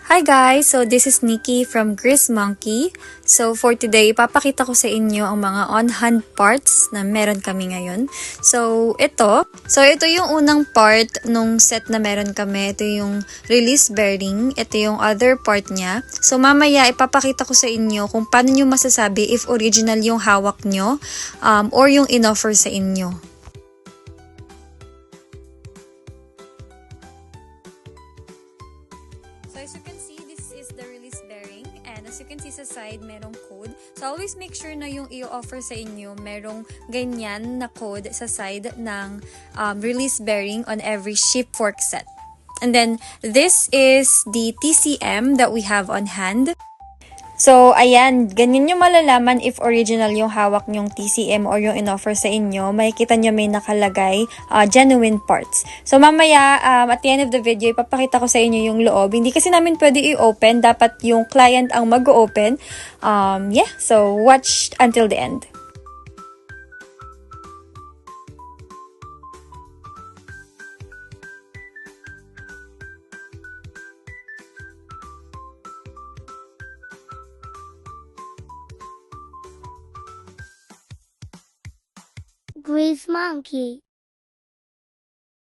Hi guys! So this is Nikki from Grease Monkey. So for today, ipapakita ko sa inyo ang mga on-hand parts na meron kami ngayon. So ito yung unang part nung set na meron kami. Ito yung release bearing. Ito yung other part niya. So mamaya ipapakita ko sa inyo kung paano nyo masasabi if original yung hawak nyo or yung in-offer sa inyo. So as you can see, this is the release bearing, and as you can see sa side, merong code. So always make sure na yung i-offer sa inyo, merong ganyan na code sa side ng release bearing on every ship fork set. And then this is the TCM that we have on hand. So, ayan, ganyan nyo malalaman if original yung hawak nyong TCM or yung in-offer sa inyo. Makikita nyo may nakalagay genuine parts. So, mamaya, at the end of the video, ipapakita ko sa inyo yung loob. Hindi kasi namin pwede i-open. Dapat yung client ang mag-open. Yeah, so watch until the end. Grease Monkey.